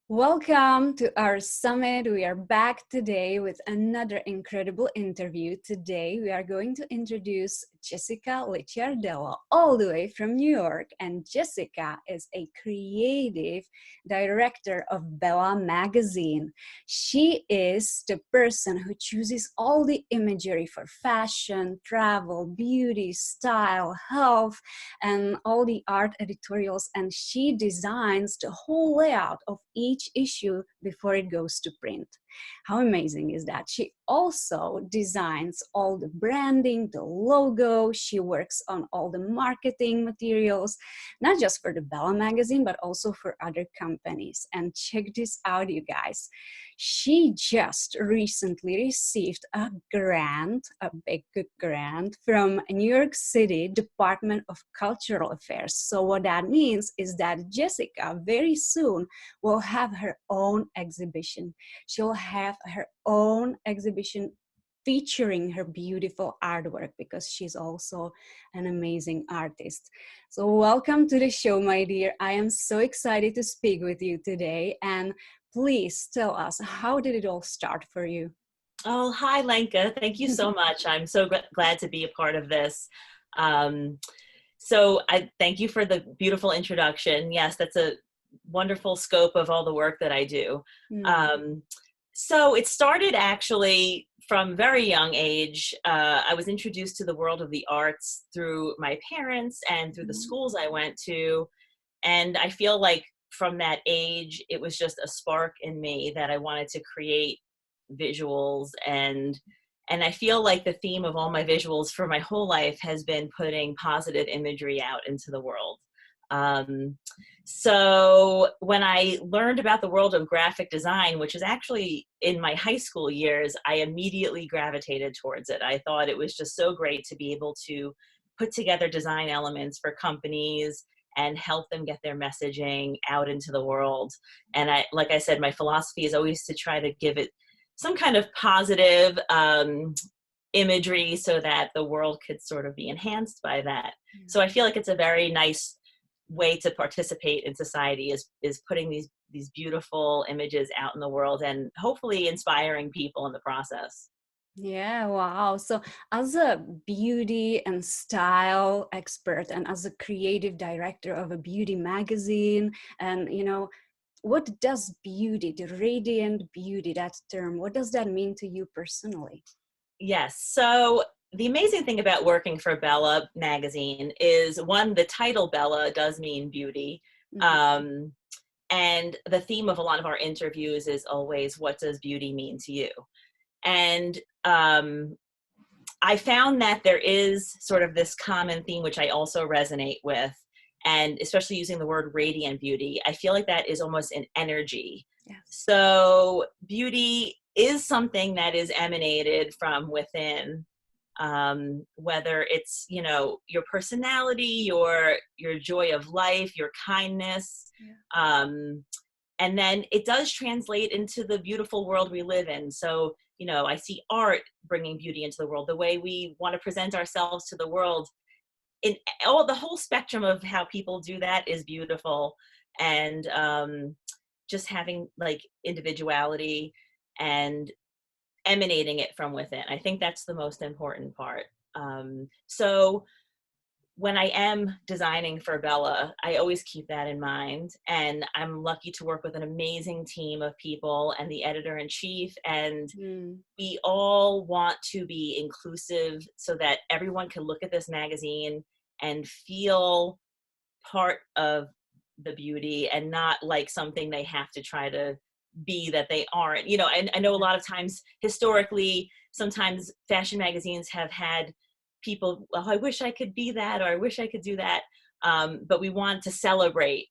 Welcome to our summit. We are back today with another incredible interview. Today, we are going to introduce Jessica Licciardello, all the way from New York. And Jessica is a creative director of Bella Magazine. She is the person who chooses all the imagery for fashion, travel, beauty, style, health, and all the art editorials. And she designs the whole layout of each issue before it goes to print. How amazing is that? She also designs all the branding, the logo. She works on all the marketing materials, not just for the Bella magazine, but also for other companies. And check this out, you guys. She just recently received a grant, a big grant from New York City Department of Cultural Affairs. So what that means is that Jessica very soon will have her own exhibition. She'll have her own exhibition featuring her beautiful artwork because she's also an amazing artist. So welcome to the show, my dear. I am so excited to speak with you today. And please tell us, how did it all start for you? Oh, hi, Lenka. Thank you so much. I'm so glad to be a part of this. Um, so I thank you for the beautiful introduction. Yes, that's a wonderful scope of all the work that I do. Um, so it started actually from very young age. I was introduced to the world of the arts through my parents and through the schools I went to. And I feel like from that age, it was just a spark in me that I wanted to create visuals, and I feel like the theme of all my visuals for my whole life has been putting positive imagery out into the world. Um, so when I learned about the world of graphic design, which is actually in my high school years, I immediately gravitated towards it. I thought it was just so great to be able to put together design elements for companies and help them get their messaging out into the world. And like I said, my philosophy is always to try to give it some kind of positive imagery so that the world could sort of be enhanced by that. So I feel like it's a very nice way to participate in society is putting these beautiful images out in the world and hopefully inspiring people in the process. Yeah, wow. So, as a beauty and style expert and as a creative director of a beauty magazine, and what does beauty, the radiant beauty, that term, what does that mean to you personally? Yes. So the amazing thing about working for Bella magazine is, one, the title Bella does mean beauty. Mhm. Um, and the theme of a lot of our interviews is always, what does beauty mean to you? And I found that there is sort of this common theme, which I also resonate with, and especially using the word radiant beauty, I feel like that is almost an energy. Yes. So beauty is something that is emanated from within, whether it's, your personality, your joy of life, your kindness. Yeah. And then it does translate into the beautiful world we live in. So, I see art bringing beauty into the world, the way we want to present ourselves to the world. In all, the whole spectrum of how people do that is beautiful. And just having like individuality and emanating it from within. I think that's the most important part. So when I am designing for Bella, I always keep that in mind. And I'm lucky to work with an amazing team of people and the editor in chief. And Mm. we all want to be inclusive so that everyone can look at this magazine and feel part of the beauty and not like something they have to try to be that they aren't. And I know a lot of times historically, sometimes fashion magazines have had people, oh, I wish I could be that, or I wish I could do that. But we want to celebrate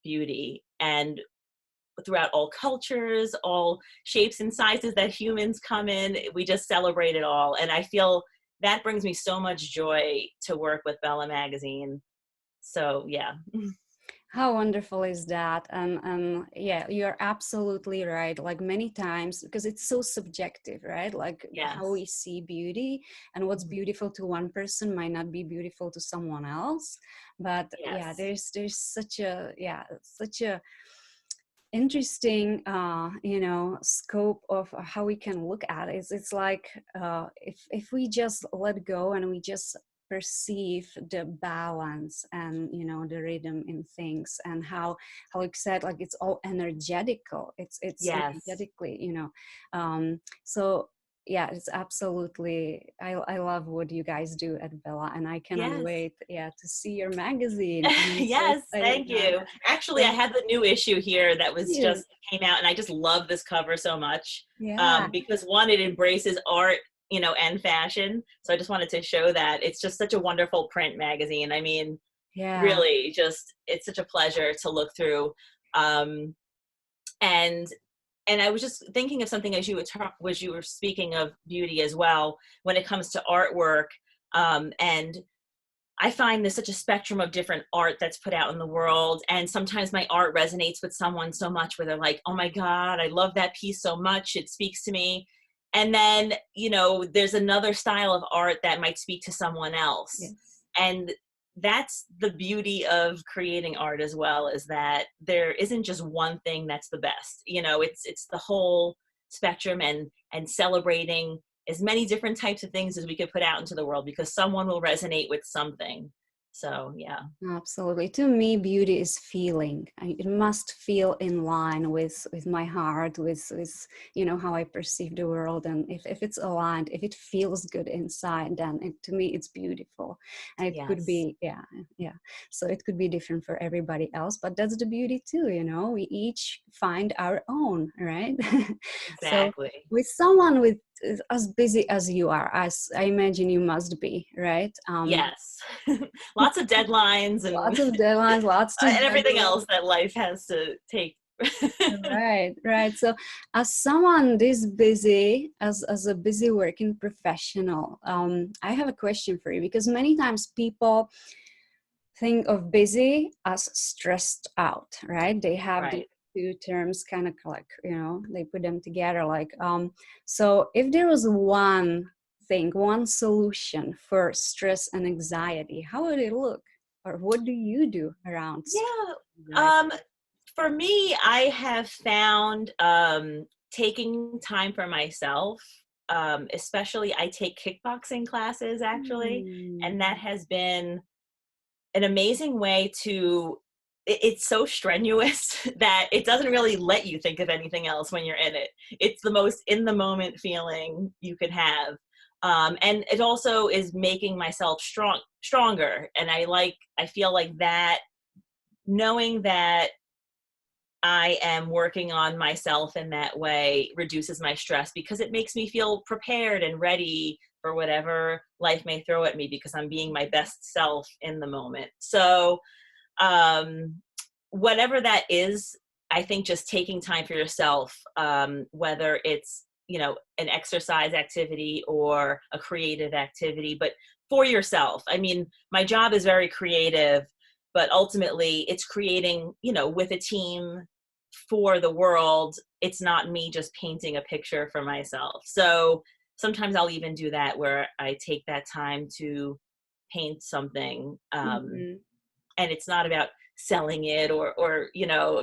beauty, and throughout all cultures, all shapes and sizes that humans come in, we just celebrate it all. And I feel that brings me so much joy to work with Bella magazine. So yeah. How wonderful is that? And yeah, you're absolutely right. Like many times, because it's so subjective, right? Like how Yes. we see beauty and what's beautiful to one person might not be beautiful to someone else. But yeah, Yes. there's such a interesting, scope of how we can look at it. It's like, if we just let go and we just perceive the balance and, the rhythm in things, and how you said, like, it's all energetical. It's Yes. energetically, so yeah, it's absolutely, I love what you guys do at Bella, and I cannot Yes. wait, to see your magazine. I'm so Yes, excited thank about you. that. Actually, I So had the new issue here that was you, just came out, and I just love this cover so much, yeah, because one, it embraces art, and fashion. So I just wanted to show that it's just such a wonderful print magazine. I mean, yeah, really, just it's such a pleasure to look through. Um, and and I was just thinking of something as you were speaking of beauty as well when it comes to artwork. And I find there's such a spectrum of different art that's put out in the world. And sometimes my art resonates with someone so much where they're like, oh my God, I love that piece so much. It speaks to me. And then, there's another style of art that might speak to someone else. yes. And that's the beauty of creating art as well, is that there isn't just one thing that's the best. It's the whole spectrum, and celebrating as many different types of things as we could put out into the world, because someone will resonate with something. So yeah. Absolutely. To me, beauty is feeling. It must feel in line with my heart, with how I perceive the world. And if it's aligned, if it feels good inside, then to me it's beautiful. And it could Yes. be, yeah, yeah. So it could be different for everybody else, but that's the beauty too. We each find our own, right? So Exactly. with someone with as busy as you are, as I imagine you must be, right? Yes. Lots of deadlines and Lots of deadlines, lots to and everything juggle. else that life has to take. Right, right. So, as someone this busy, as a busy working professional, I have a question for you, because many times people think of busy as stressed out, right? They have these Right. two terms kind of like, they put them together. Like, so if there was one thing, one solution for stress and anxiety, how would it look? Or what do you do around stress Yeah. and anxiety? For me, I have found taking time for myself, especially I take kickboxing classes actually, Hmm. and that has been an amazing way to it's so strenuous that it doesn't really let you think of anything else when you're in it. It's the most in the moment feeling you could have. And it also is making myself stronger. And I feel like that, knowing that I am working on myself in that way reduces my stress, because it makes me feel prepared and ready for whatever life may throw at me, because I'm being my best self in the moment. So, um, whatever that is, I think just taking time for yourself, whether it's, an exercise activity or a creative activity, but for yourself. I mean, my job is very creative, but ultimately it's creating, with a team for the world. It's not me just painting a picture for myself. So sometimes I'll even do that, where I take that time to paint something. Mhm. And it's not about selling it, or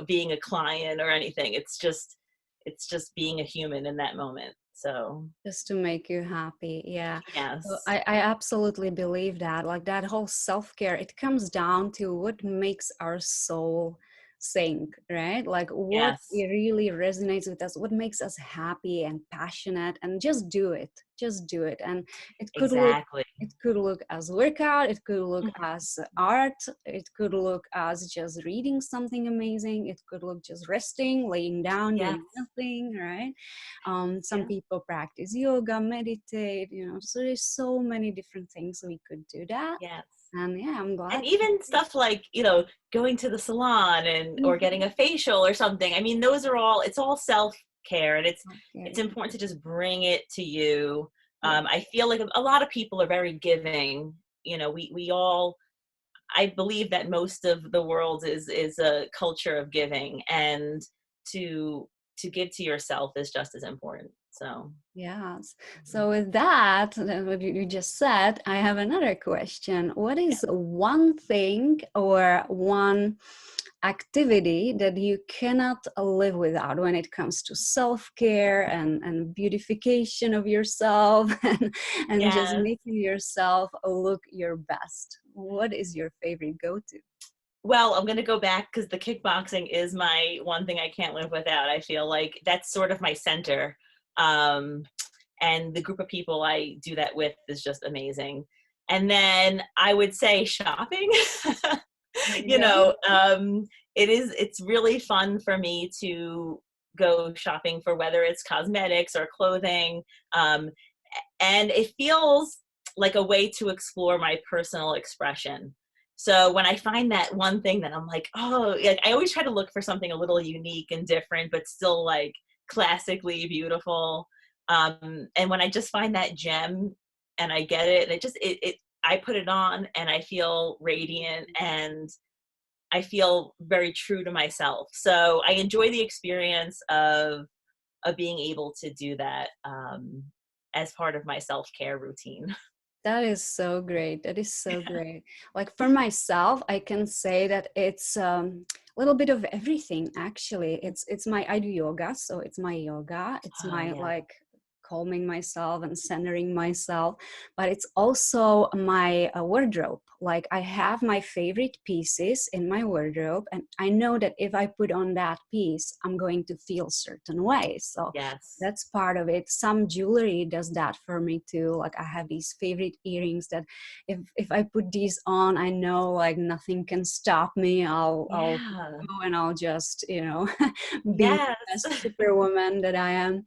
being a client or anything. It's just being a human in that moment. So Just to make you happy, yeah. So yes. I absolutely believe that, like, that whole self-care, it comes down to what makes our soul sing, right? Like, what Yes. it really resonates with us, what makes us happy and passionate, and just do it. Just do it. And it could look Exactly. it could look as workout, it could look Mhm. as art, it could look as just reading something amazing, it could look just resting, laying down, Yes. doing nothing, right? Some Yeah. people practice yoga, meditate, so there's so many different things we could do that. Yes. And yeah, I'm And glad. even stuff like, going to the salon or getting Mhm. a facial or something. I mean, it's all self-care, and it's Okay. important to just bring it to you. Yeah. I feel like a lot of people are very giving. We all, I believe that most of the world is a culture of giving, and to to give to yourself is just as important. So, Yes. mhm. So with that, what you just said, I have another question. What Yeah. is one thing or one activity that you cannot live without when it comes to self-care and beautification of yourself and just Yes. making yourself look your best. What is your favorite go-to? Well, I'm going to go back because the kickboxing is my one thing I can't live without. I feel like that's sort of my center. Um, and the group of people I do that with is just amazing. And then I would say shopping. There you you go. know, it's really fun for me to go shopping for whether it's cosmetics or clothing. And it feels like a way to explore my personal expression. So when I find that one thing that I'm like, oh, like, I always try to look for something a little unique and different, but still like classically beautiful. And when I just find that gem and I get it, I put it on and I feel radiant and I feel very true to myself. So I enjoy the experience of being able to do that as part of my self-care routine. That is so great. That is so great. Like for myself, I can say that it's a little bit of everything. Actually, it's my I do yoga, so it's my yoga. It's Oh my yeah. like calming myself and centering myself. But it's also my wardrobe. Like I have my favorite pieces in my wardrobe, and I know that if I put on that piece, I'm going to feel certain way. So Yes. that's part of it. Some jewelry does that for me too. Like I have these favorite earrings that if I put these on, I know like nothing can stop me. I'll Yeah. go and I'll just, you know, be the Yes. best superwoman that I am.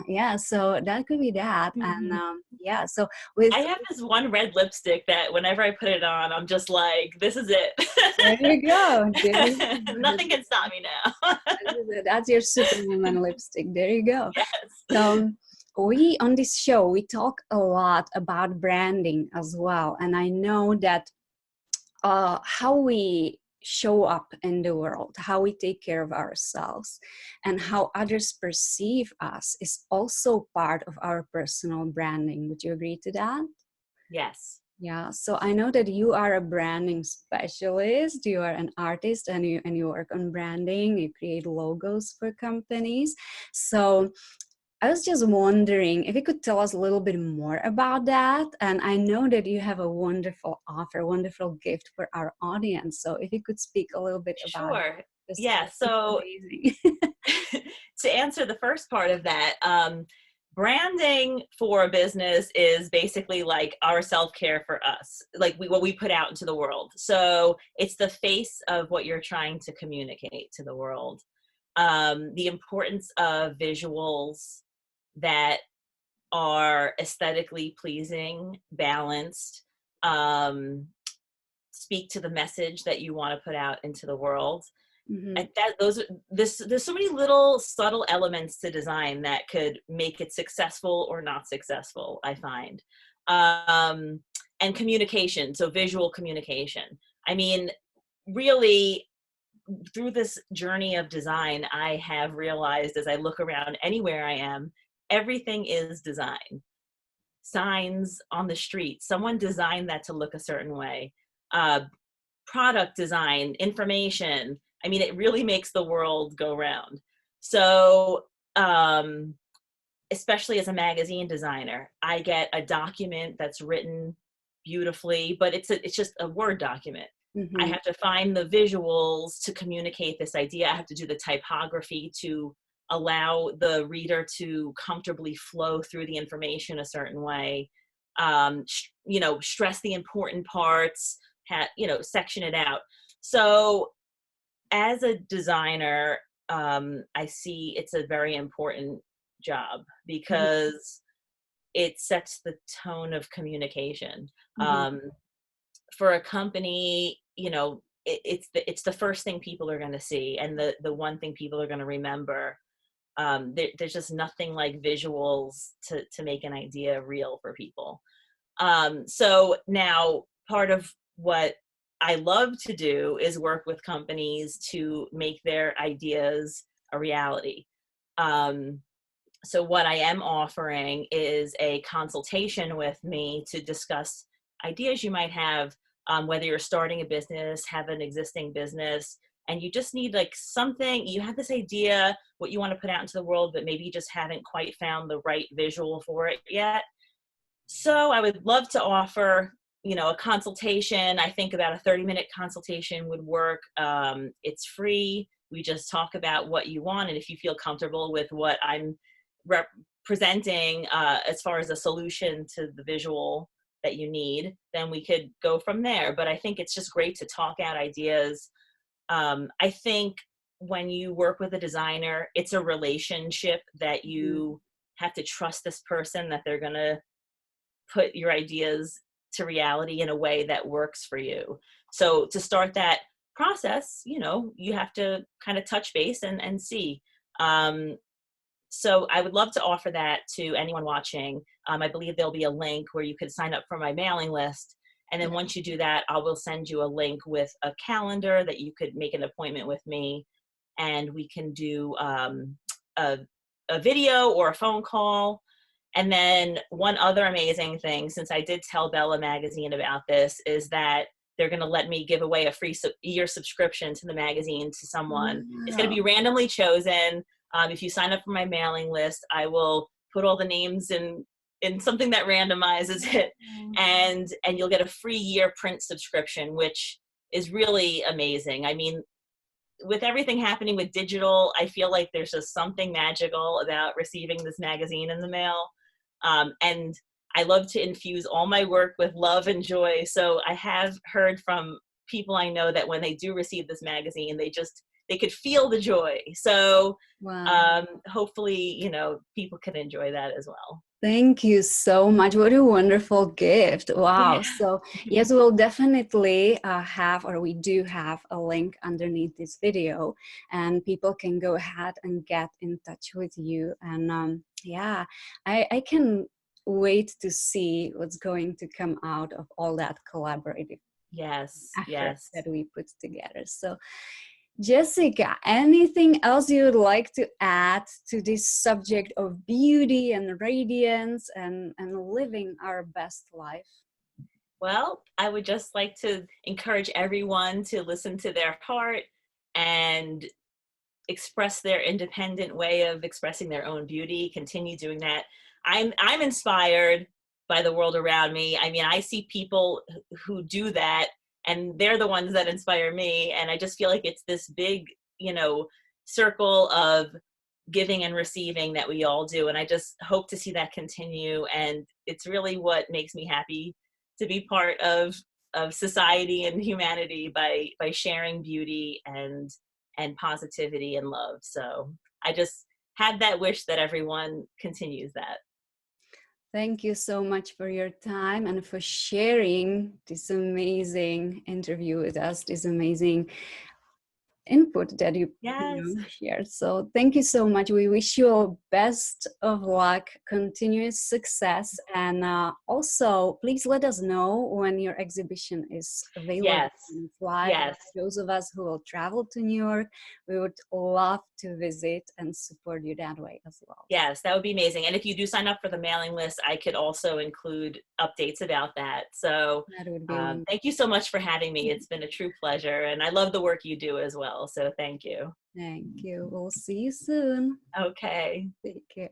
Yeah, so that could be that. And yeah, so with I have this one red lipstick that whenever I put it on, I'm just like, this is it. there you go. There you go. Nothing can stop me now. That's your superwoman lipstick. There you go. Yes. So we on this show we talk a lot about branding as well, and I know that how we show up in the world, how we take care of ourselves, and how others perceive us is also part of our personal branding. Would you agree to that? Yes. Yeah, so I know that you are a branding specialist, you are an artist, and you work on branding, you create logos for companies. So I was just wondering if you could tell us a little bit more about that. And I know that you have a wonderful offer, wonderful gift for our audience. So if you could speak a little bit about it, Sure. just Yeah. it's So amazing. to answer the first part of that, branding for a business is basically like our self-care for us, like what we put out into the world. So it's the face of what you're trying to communicate to the world. The importance of visuals that are aesthetically pleasing, balanced, um, speak to the message that you want to put out into the world. Hmm. And that those there's so many little subtle elements to design that could make it successful or not successful, I find. um and communication, so visual communication. I mean, really, through this journey of design, I have realized as I look around anywhere I am, everything is design. Signs on the street, someone designed that to look a certain way. uh Product design, information. I mean, it really makes the world go round. So, especially as a magazine designer, I get a document that's written beautifully, but it's just a Word document. I Hmm. have to find the visuals to communicate this idea. I have to do the typography to allow the reader to comfortably flow through the information a certain way. Stress the important parts, section it out. So as a designer, I see it's a very important job because it sets the tone of communication. Hmm. Um, for a company, it's the first thing people are going to see, and the one thing people are going to remember. There's just nothing like visuals to make an idea real for people. So now part of what I love to do is work with companies to make their ideas a reality. Um, so what I am offering is a consultation with me to discuss ideas you might have, whether you're starting a business, have an existing business, and you just need like something, you have this idea what you want to put out into the world, but maybe you just haven't quite found the right visual for it yet. So I would love to offer, a consultation. I think about a 30-minute consultation would work. It's free. We just talk about what you want, and if you feel comfortable with what I'm presenting as far as a solution to the visual that you need, then we could go from there. But I think it's just great to talk out ideas. I think when you work with a designer, it's a relationship that you have to trust this person, that they're going to put your ideas to reality in a way that works for you. So to start that process, you have to kind of touch base and see. So I would love to offer that to anyone watching. I believe there'll be a link where you could sign up for my mailing list. And then once you do that, I will send you a link with a calendar that you could make an appointment with me. And we can do a video or a phone call. And then one other amazing thing, since I did tell Bella Magazine about this, is that they're going to let me give away a free year subscription to the magazine to someone. Wow. It's going to be randomly chosen. If you sign up for my mailing list, I will put all the names in something that randomizes it, and you'll get a free year print subscription, which is really amazing. I mean, with everything happening with digital, I feel like there's just something magical about receiving this magazine in the mail. And I love to infuse all my work with love and joy. So I have heard from people I know that when they do receive this magazine, they could feel the joy. So Wow. hopefully, people can enjoy that as well. Thank you so much. What a wonderful gift. Wow. Yeah. So yes, we'll definitely we do have a link underneath this video, and people can go ahead and get in touch with you. And yeah, I can wait to see what's going to come out of all that collaborative Yes. effort Yes. that we put together. So Jessica, anything else you would like to add to this subject of beauty and radiance and living our best life? Well, I would just like to encourage everyone to listen to their heart and express their independent way of expressing their own beauty. Continue doing that. I'm inspired by the world around me. I mean, I see people who do that, and they're the ones that inspire me. And I just feel like it's this big, circle of giving and receiving that we all do. And I just hope to see that continue. And it's really what makes me happy to be part of society and humanity by sharing beauty and positivity and love. So I just had that wish that everyone continues that. Thank you so much for your time and for sharing this amazing interview with us, this amazing input that you Yes. shared. So thank you so much. We wish you all best of luck, continuous success, and also please let us know when your exhibition is available Yes. and live. Yes. Those of us who will travel to New York, we would love to visit and support you that way as well. Yes, that would be amazing. And if you do sign up for the mailing list, I could also include updates about that. So That would be wonderful. thank you so much for having me. It's been a true pleasure. And I love the work you do as well. So thank you. Thank you. We'll see you soon. Okay. Take care.